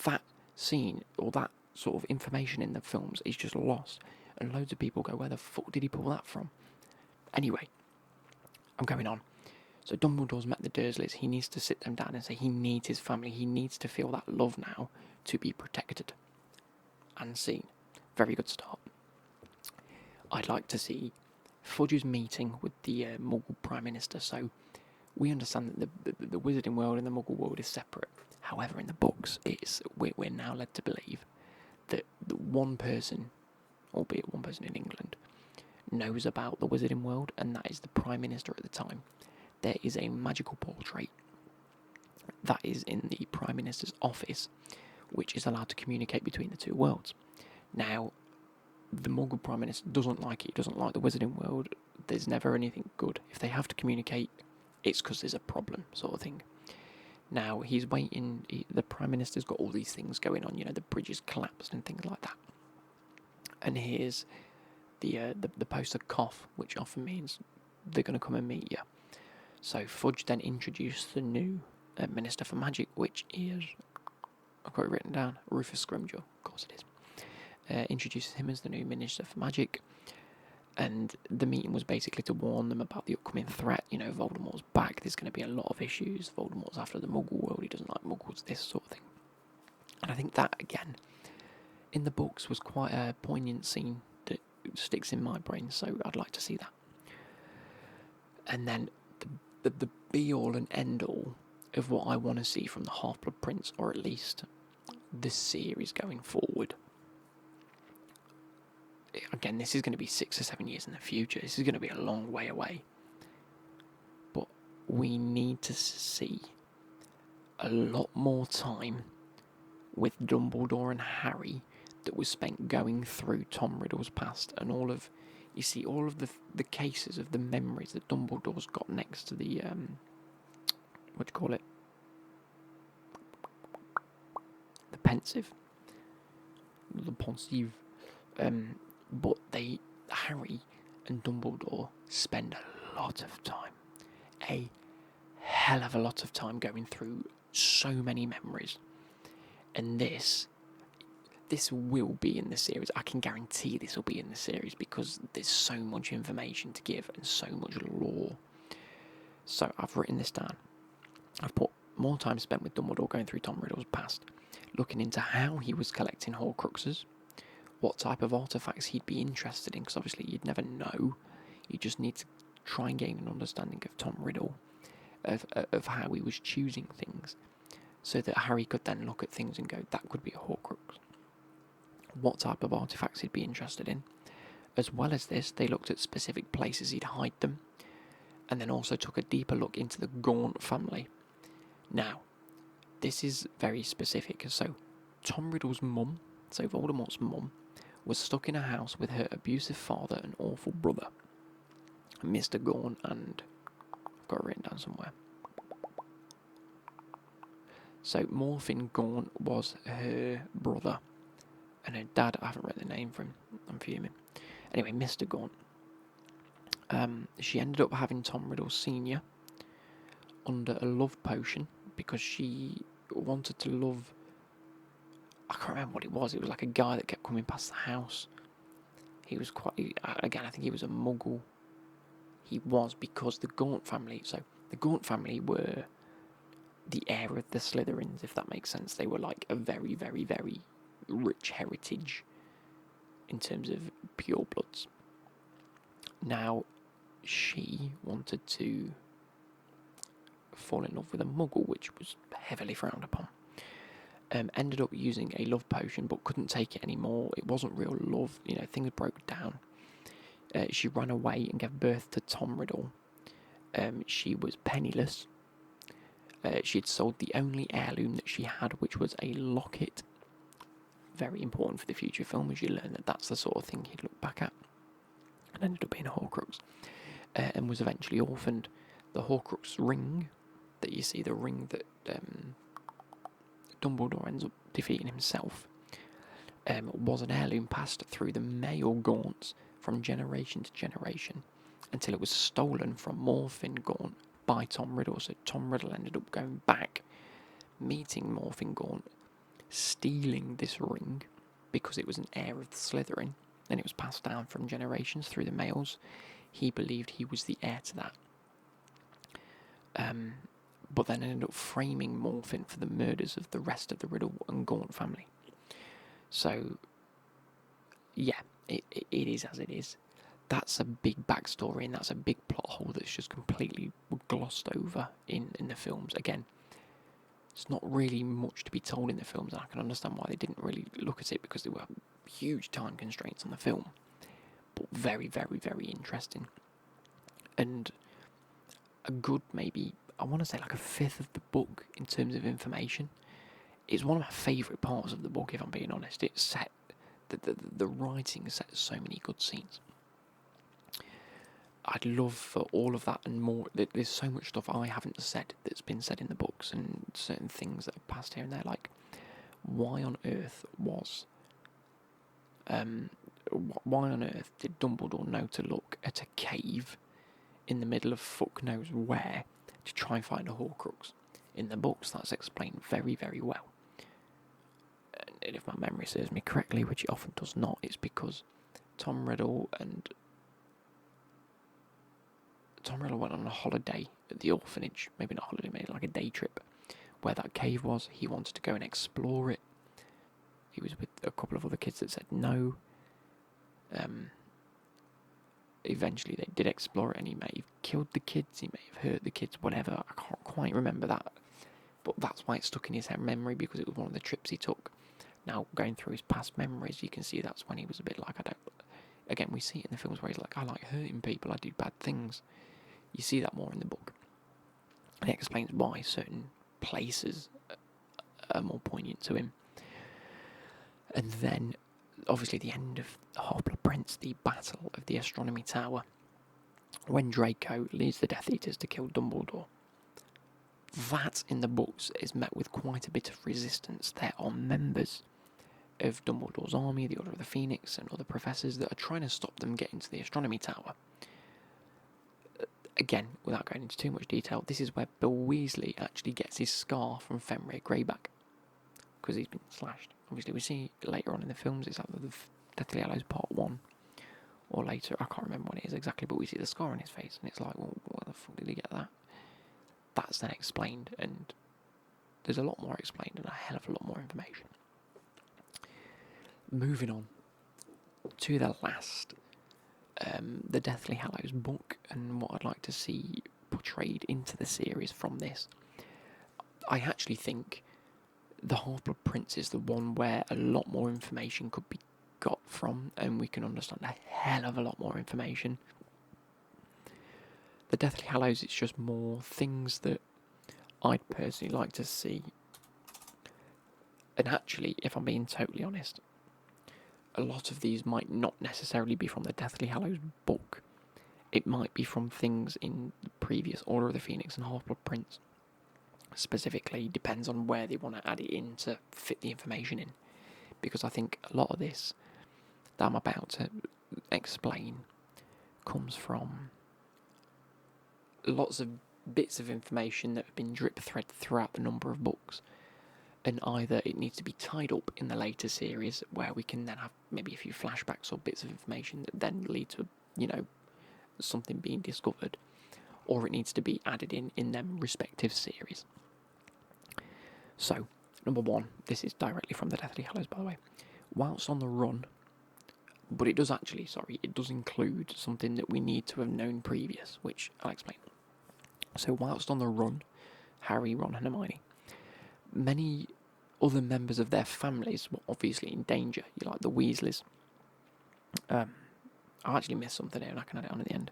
that scene, or that sort of information in the films, is just lost. And loads of people go, where the fuck did he pull that from? Anyway, I'm going on. So Dumbledore's met the Dursleys. He needs to sit them down and say he needs his family. He needs to feel that love now to be protected and seen. Very good start. I'd like to see Fudge's meeting with the Muggle Prime Minister. So we understand that the Wizarding world and the Muggle world is separate. However, in the books, we're now led to believe that one person, albeit one person in England, knows about the Wizarding world, and that is the Prime Minister at the time. There is a magical portrait that is in the Prime Minister's office, which is allowed to communicate between the two worlds. Now, the Muggle Prime Minister doesn't like it. He doesn't like the Wizarding world. There's never anything good. If they have to communicate, it's because there's a problem, sort of thing. Now, he's waiting. The Prime Minister's got all these things going on. You know, the bridges collapsed and things like that. And here's the poster cough, which often means they're going to come and meet you. So Fudge then introduced the new Minister for Magic, which is, I've got it written down, Rufus Scrimgeour, of course it is. Introduces him as the new Minister for Magic, and the meeting was basically to warn them about the upcoming threat. You know, Voldemort's back, there's going to be a lot of issues, Voldemort's after the Muggle world, he doesn't like Muggles, this sort of thing. And I think that, again, in the books was quite a poignant scene that sticks in my brain, so I'd like to see that. And then the be-all and end-all of what I want to see from the Half-Blood Prince, or at least the series going forward. Again, this is going to be 6 or 7 years in the future. This is going to be a long way away. But we need to see a lot more time with Dumbledore and Harry that was spent going through Tom Riddle's past, and all of the cases of the memories that Dumbledore's got next to the what do you call it? The pensive. The pensive. But Harry and Dumbledore spend a lot of time, a hell of a lot of time going through so many memories. And this will be in the series. I can guarantee this will be in the series, because there's so much information to give and so much lore. So I've written this down. I've put more time spent with Dumbledore going through Tom Riddle's past, looking into how he was collecting Horcruxes, what type of artefacts he'd be interested in, because obviously you'd never know. You just need to try and gain an understanding of Tom Riddle, of how he was choosing things, so that Harry could then look at things and go, that could be a Horcrux. What type of artefacts he'd be interested in, As well as this, they looked at specific places he'd hide them, and then also took a deeper look into the Gaunt family. Now, this is very specific. So, Tom Riddle's mum, so Voldemort's mum, was stuck in a house with her abusive father and awful brother, Mr. Gaunt, and I've got it written down somewhere. So, Morfin Gaunt was her brother, and her dad, I haven't read the name for him, I'm fuming. Anyway, Mr. Gaunt. She ended up having Tom Riddle Sr. under a love potion because she wanted to love. I can't remember what it was. It was like a guy that kept coming past the house. He was again, I think he was a muggle. He was, because the Gaunt family. So the Gaunt family were the heir of the Slytherins, if that makes sense. They were like a very, very, very rich heritage in terms of pure bloods. Now, she wanted to fall in love with a muggle, which was heavily frowned upon. Ended up using a love potion, but couldn't take it anymore. It wasn't real love, things broke down. She ran away and gave birth to Tom Riddle. She was penniless. She had sold the only heirloom that she had, which was a locket. Very important for the future film, as you learn that that's the sort of thing he'd look back at. And ended up being a Horcrux. And was eventually orphaned. The Horcrux ring that you see, the ring that Dumbledore ends up defeating himself, was an heirloom passed through the male Gaunts from generation to generation until it was stolen from Morfin Gaunt by Tom Riddle. So Tom Riddle ended up going back, meeting Morfin Gaunt, stealing this ring because it was an heir of the Slytherin, and it was passed down from generations through the males. He believed he was the heir to that. But then ended up framing Morfin for the murders of the rest of the Riddle and Gaunt family. So, yeah, it is as it is. That's a big backstory, and that's a big plot hole that's just completely glossed over in the films. Again, it's not really much to be told in the films, and I can understand why they didn't really look at it, because there were huge time constraints on the film. But very, very, very interesting. And a good, maybe, I want to say like a fifth of the book in terms of information. It's one of my favourite parts of the book, if I'm being honest. It's set, the writing sets so many good scenes. I'd love for all of that and more. There's so much stuff I haven't said that's been said in the books, and certain things that have passed here and there, like why on earth did Dumbledore know to look at a cave in the middle of fuck knows where to try and find a Horcrux? In the books, that's explained very, very well. And if my memory serves me correctly, which it often does not, it's because Tom Riddle went on a holiday at the orphanage, maybe not a holiday, maybe like a day trip, where that cave was. He wanted to go and explore it. He was with a couple of other kids that said no. Eventually they did explore it, and he may have killed the kids, he may have hurt the kids, whatever. I can't quite remember that, but that's why it's stuck in his memory, because it was one of the trips he took. Now, going through his past memories, you can see that's when he was a bit like, again, we see it in the films where he's like, I like hurting people, I do bad things. You see that more in the book. And it explains why certain places are more poignant to him. And then, obviously, the end of Half-Blood Prince, the Battle of the Astronomy Tower, when Draco leads the Death Eaters to kill Dumbledore. That, in the books, is met with quite a bit of resistance. There are members of Dumbledore's army, the Order of the Phoenix, and other professors that are trying to stop them getting to the Astronomy Tower. Again, without going into too much detail, this is where Bill Weasley actually gets his scar from Fenrir Greyback, because he's been slashed. Obviously, we see later on in the films, it's either the Deathly Hallows Part 1, or later, I can't remember when it is exactly, but we see the scar on his face, and it's like, well, where the fuck did he get that? That's then explained, and there's a lot more explained, and a hell of a lot more information. Moving on to the last, the Deathly Hallows book, and what I'd like to see portrayed into the series from this. I actually think the Half-Blood Prince is the one where a lot more information could be got from, and we can understand a hell of a lot more information. The Deathly Hallows, it's just more things that I'd personally like to see. And actually, if I'm being totally honest, a lot of these might not necessarily be from the Deathly Hallows book. It might be from things in the previous Order of the Phoenix and Half-Blood Prince. Specifically, depends on where they want to add it in to fit the information in. Because I think a lot of this that I'm about to explain comes from lots of bits of information that have been drip-thread throughout the number of books. And either it needs to be tied up in the later series, where we can then have maybe a few flashbacks or bits of information that then lead to, something being discovered, or it needs to be added in them respective series. So, number one, this is directly from the Deathly Hallows, by the way. Whilst on the run, but it does include something that we need to have known previous, which I'll explain. So, whilst on the run, Harry, Ron, and Hermione, many other members of their families were obviously in danger. You like the Weasleys. I actually missed something here and I can add it on at the end.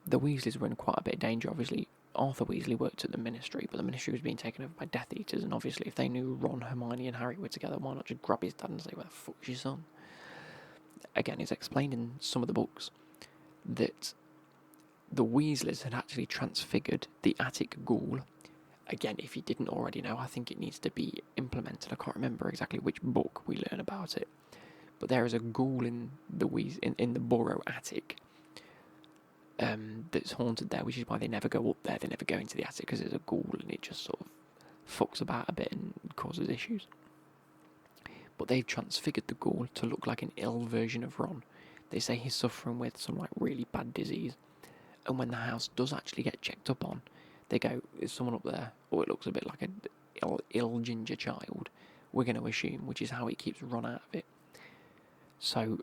The Weasleys were in quite a bit of danger. Obviously, Arthur Weasley worked at the Ministry, but the Ministry was being taken over by Death Eaters, and obviously if they knew Ron, Hermione and Harry were together, why not just grab his dad and say, where the fuck's your son? Again, it's explained in some of the books that the Weasleys had actually transfigured the attic ghoul. Again, if you didn't already know, I think it needs to be implemented. I can't remember exactly which book we learn about it, but there is a ghoul in the in the Burrow attic that's haunted there, which is why they never go up there. They never go into the attic because there's a ghoul and it just sort of fucks about a bit and causes issues. But they've transfigured the ghoul to look like an ill version of Ron. They say he's suffering with some really bad disease, and when the house does actually get checked up on, they go, is someone up there? Or it looks a bit like an ill ginger child. We're going to assume, which is how he keeps Ron out of it. So,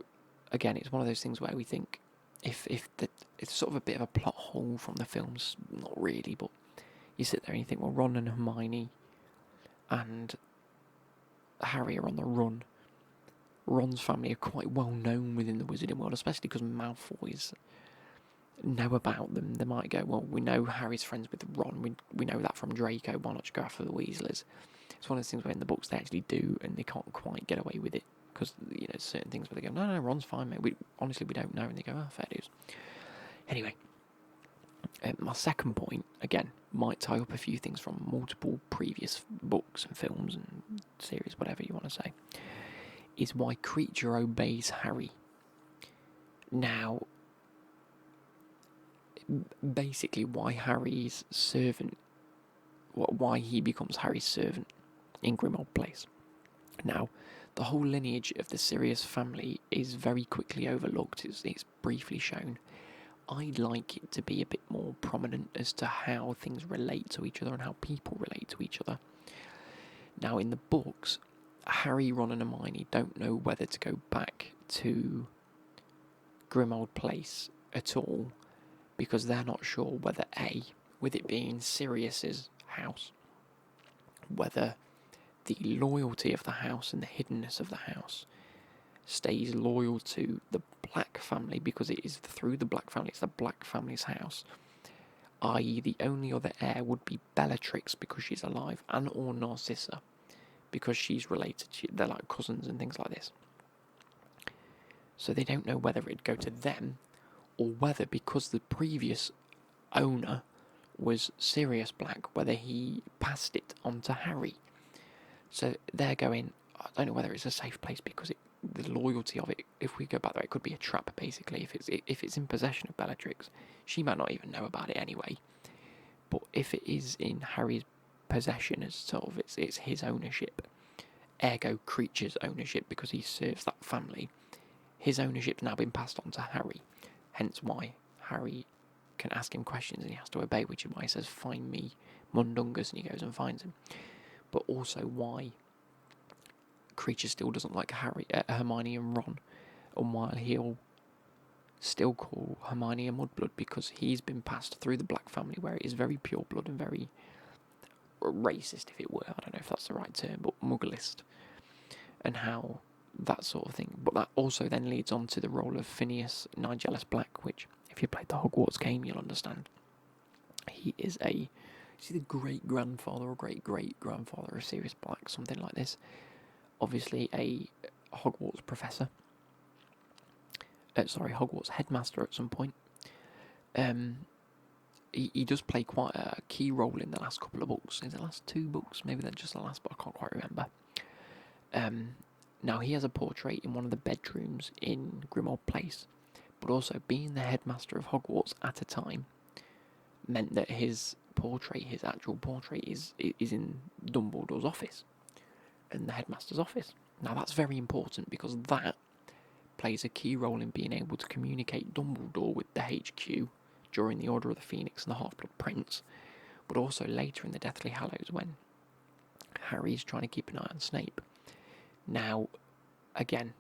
again, it's one of those things where we think, it's sort of a bit of a plot hole from the films, not really, but you sit there and you think, well, Ron and Hermione and Harry are on the run. Ron's family are quite well known within the wizarding world, especially because Malfoys know about them. They might go, well, we know Harry's friends with Ron, we know that from Draco, why not just go after the Weasleys? It's one of those things where in the books they actually do, and they can't quite get away with it, because, certain things where they go, no, Ron's fine, mate, we don't know, and they go, fair dues. Anyway, my second point, again, might tie up a few things from multiple previous books and films and series, whatever you want to say, is why Creature obeys Harry. Now, basically why Harry's servant, why he becomes Harry's servant in Grimmauld Place. Now, the whole lineage of the Sirius family is very quickly overlooked. It's briefly shown. I'd like it to be a bit more prominent as to how things relate to each other and how people relate to each other. Now, in the books, Harry, Ron and Hermione don't know whether to go back to Grimmauld Place at all, because they're not sure whether A, with it being Sirius's house, whether the loyalty of the house and the hiddenness of the house stays loyal to the Black family, because it is through the Black family, it's the Black family's house, i.e. the only other heir would be Bellatrix because she's alive, and or Narcissa because she's related, they're like cousins and things like this. So they don't know whether it'd go to them, or whether, because the previous owner was Sirius Black, whether he passed it on to Harry. So they're going, I don't know whether it's a safe place, because the loyalty of it, if we go back there, it could be a trap, basically. If it's in possession of Bellatrix, she might not even know about it anyway. But if it is in Harry's possession, as sort of it's his ownership, ergo Creature's ownership, because he serves that family, his ownership's now been passed on to Harry. Hence why Harry can ask him questions and he has to obey, which is why he says, find me Mundungus, and he goes and finds him. But also why Creature still doesn't like Hermione and Ron, and while he'll still call Hermione a Mudblood, because he's been passed through the Black family, where it is very pure blood and very racist, if it were. I don't know if that's the right term, but Mugglist. And how that sort of thing. But that also then leads on to the role of Phineas Nigellus Black, which, if you played the Hogwarts game, you'll understand. He is the great-grandfather or great-great-grandfather of Sirius Black, something like this. Obviously a Hogwarts professor. Hogwarts headmaster at some point. He does play quite a key role in the last couple of books. In the last 2 books, maybe they're just the last, but I can't quite remember. Now, he has a portrait in one of the bedrooms in Grimmauld Place, but also being the headmaster of Hogwarts at a time meant that his actual portrait, is in Dumbledore's office and the headmaster's office. Now, that's very important because that plays a key role in being able to communicate Dumbledore with the HQ during the Order of the Phoenix and the Half-Blood Prince, but also later in the Deathly Hallows when Harry's trying to keep an eye on Snape. Now, again,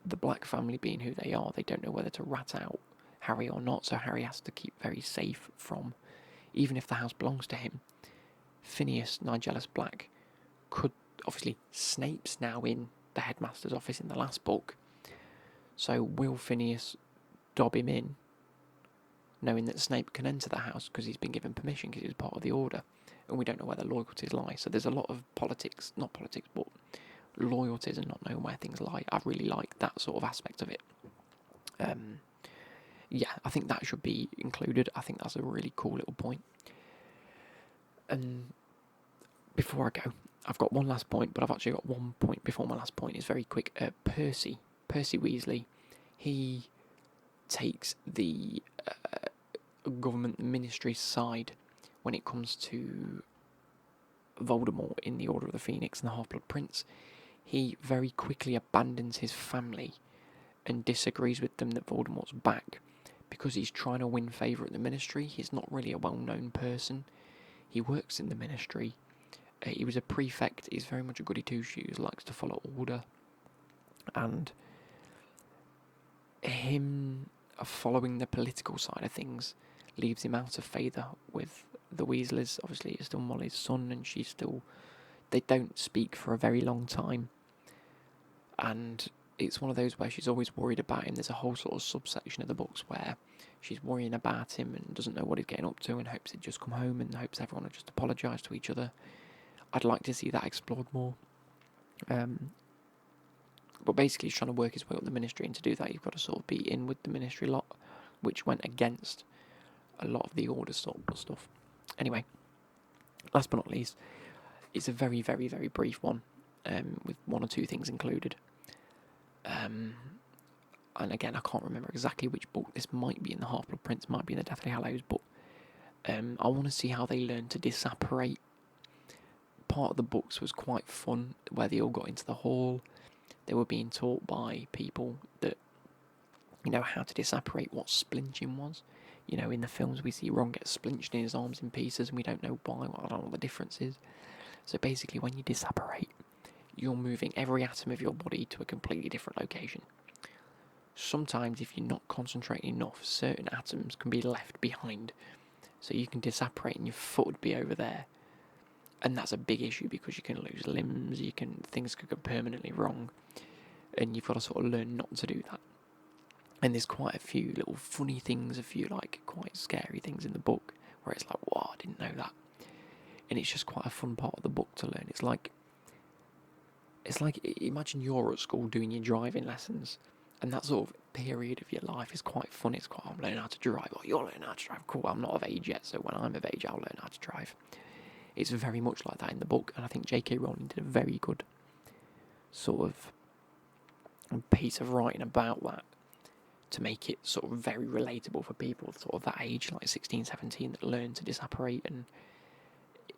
the Black family being who they are, they don't know whether to rat out Harry or not, so Harry has to keep very safe from, even if the house belongs to him, Phineas Nigellus Black could, obviously, Snape's now in the headmaster's office in the last book, so will Phineas dob him in, knowing that Snape can enter the house because he's been given permission because he's part of the Order, and we don't know where the loyalties lie, so there's a lot of but loyalties and not knowing where things lie. I really like that sort of aspect of it. Yeah, I think that should be included. I think that's a really cool little point. And before I go, I've got one last point, but I've actually got one point before my last point. It's very quick. Percy Weasley, he takes the government ministry side when it comes to Voldemort in the Order of the Phoenix and the Half-Blood Prince. He very quickly abandons his family and disagrees with them that Voldemort's back because he's trying to win favour at the ministry. He's not really a well-known person. He works in the ministry. He was a prefect. He's very much a goody two-shoes, likes to follow order. And him following the political side of things leaves him out of favour with the Weasleys. Obviously, it's still Molly's son, and they don't speak for a very long time. And it's one of those where she's always worried about him. There's a whole sort of subsection of the books where she's worrying about him and doesn't know what he's getting up to and hopes he'd just come home and hopes everyone will just apologise to each other. I'd like to see that explored more. But basically he's trying to work his way up the ministry, and to do that you've got to sort of be in with the ministry lot, which went against a lot of the Order sort of stuff. Anyway, last but not least, it's a very, very, very brief one, with 1 or 2 things included. And again, I can't remember exactly which book. This might be in the Half-Blood Prince, might be in the Deathly Hallows, but I want to see how they learn to disapparate. Part of the books was quite fun, where they all got into the hall. They were being taught by people that, how to disapparate, what splinching was. In the films we see Ron get splinched in his arms in pieces, and we don't know why. I don't know what the difference is. So basically, when you disapparate, you're moving every atom of your body to a completely different location. Sometimes, if you're not concentrating enough, certain atoms can be left behind. So you can disapparate and your foot would be over there. And that's a big issue because you can lose limbs, things could go permanently wrong. And you've got to sort of learn not to do that. And there's quite a few little funny things, a few quite scary things in the book where it's like, wow, I didn't know that. And it's just quite a fun part of the book to learn. It's like imagine you're at school doing your driving lessons, and that sort of period of your life is quite fun. It's quite, I'm learning how to drive. Oh, you're learning how to drive. Cool, I'm not of age yet, so when I'm of age, I'll learn how to drive. It's very much like that in the book, and I think J.K. Rowling did a very good sort of piece of writing about that to make it sort of very relatable for people sort of that age, like 16, 17, that learn to disapparate, and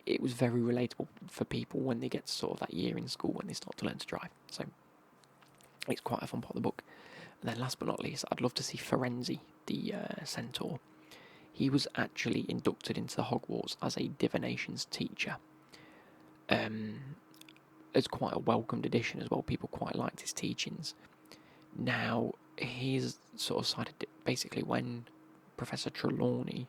it was very relatable for people when they get to sort of that year in school when they start to learn to drive. So it's quite a fun part of the book. And then last but not least, I'd love to see Firenze, the centaur. He was actually inducted into Hogwarts as a divinations teacher. It's quite a welcomed addition as well. People quite liked his teachings. Now, he's sort of sided basically when Professor Trelawney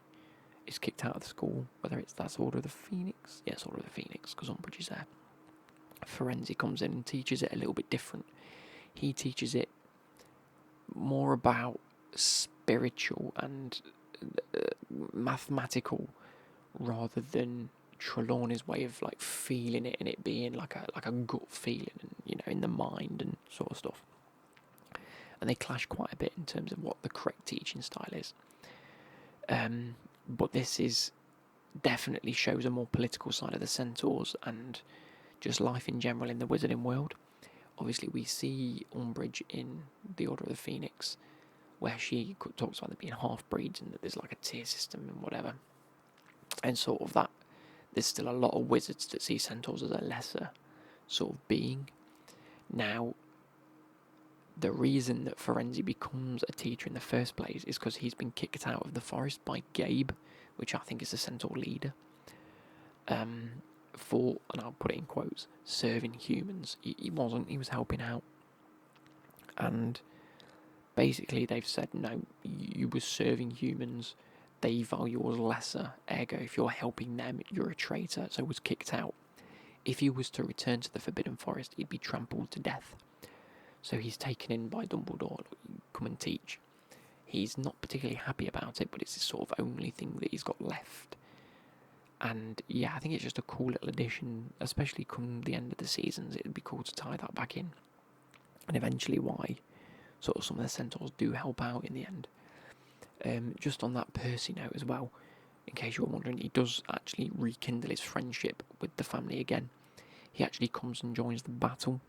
is kicked out of the school, whether that's Order of the Phoenix. Yes, Order of the Phoenix, because Umbridge is there. Firenze comes in and teaches it a little bit different. He teaches it more about spiritual and mathematical rather than Trelawney's way of like feeling it and it being like a gut feeling and in the mind and sort of stuff. And they clash quite a bit in terms of what the correct teaching style is. But this is definitely shows a more political side of the Centaurs and just life in general in the wizarding world. Obviously, we see Umbridge in the Order of the Phoenix, where she talks about there being half-breeds and that there's like a tier system and whatever. And sort of that, there's still a lot of wizards that see Centaurs as a lesser sort of being. Now, the reason that Firenze becomes a teacher in the first place is because he's been kicked out of the forest by Gabe, which I think is the Centaur leader, for, and I'll put it in quotes, serving humans. He wasn't, he was helping out. And basically they've said, no, you were serving humans, they value us lesser, ergo if you're helping them, you're a traitor, so was kicked out. If he was to return to the Forbidden Forest, he'd be trampled to death. So he's taken in by Dumbledore, come and teach. He's not particularly happy about it, but it's the sort of only thing that he's got left. And yeah, I think it's just a cool little addition, especially come the end of the seasons. It'd be cool to tie that back in. And eventually why sort of some of the Centaurs do help out in the end. Just on that Percy note as well, in case you were wondering, he does actually rekindle his friendship with the family again. He actually comes and joins the battle,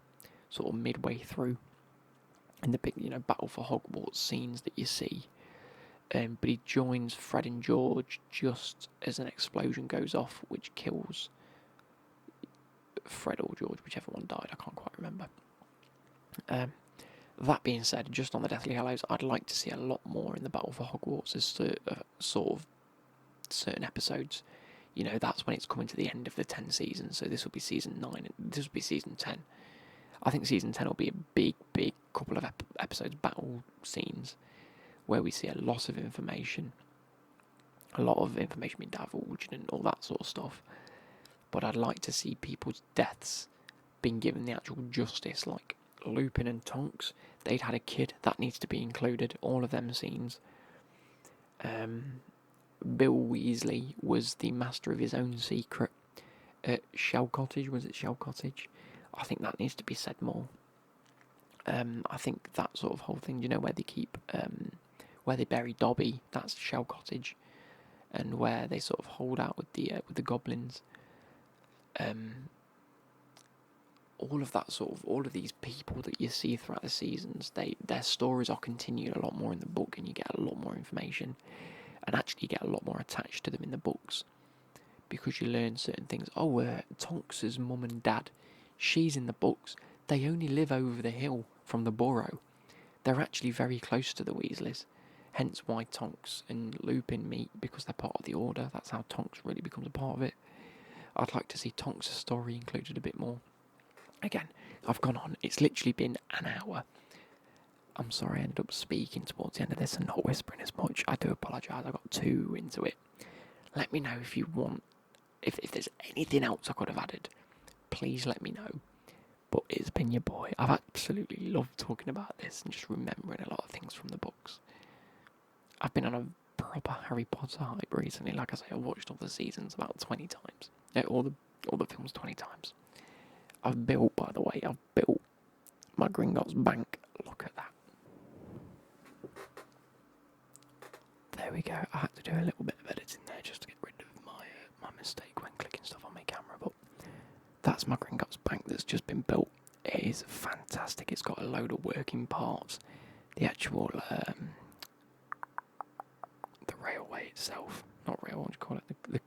sort of midway through, in the big, battle for Hogwarts scenes that you see. But he joins Fred and George just as an explosion goes off, which kills Fred or George, whichever one died, I can't quite remember. That being said, just on the Deathly Hallows, I'd like to see a lot more in the Battle for Hogwarts as sort of certain episodes. That's when it's coming to the end of the 10 seasons, so this will be season 9, and this will be season 10. I think season 10 will be a big couple of episodes, battle scenes, where we see a lot of information being divulged and all that sort of stuff. But I'd like to see people's deaths being given the actual justice, like Lupin and Tonks. They'd had a kid, that needs to be included, all of them scenes. Bill Weasley was the master of his own secret at Shell Cottage. Was it Shell Cottage? I think that needs to be said more. I think that sort of whole thing, where they keep, where they bury Dobby, that's Shell Cottage, and where they sort of hold out with the goblins. All of these people that you see throughout the seasons, their stories are continued a lot more in the book, and you get a lot more information, and actually get a lot more attached to them in the books, because you learn certain things. Tonks' mum and dad, she's in the books. They only live over the hill from the Burrow. They're actually very close to the Weasleys, hence why Tonks and Lupin meet, because they're part of the Order. That's how Tonks really becomes a part of it. I'd like to see Tonks' story included a bit more. Again, I've gone on. It's literally been an hour. I'm sorry I ended up speaking towards the end of this and not whispering as much. I do apologise. I got too into it. Let me know if you want, if there's anything else I could have added. Please let me know. But it's been your boy. I've absolutely loved talking about this and just remembering a lot of things from the books. I've been on a proper Harry Potter hype recently. Like I say, I've watched all the seasons about 20 times. All the films 20 times. I've built my Gringotts bank. Look at that. There we go. I had to do a little bit of editing there just to get rid of my mistake when clicking stuff on my camera. But that's my Gringotts bank that's just been built. It is fantastic. It's got a load of working parts. The actual the railway itself, not railway, what do you call it? The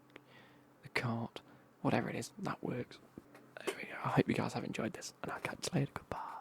cart, whatever it is, that works. There we go. I hope you guys have enjoyed this, and I'll catch you later. Goodbye.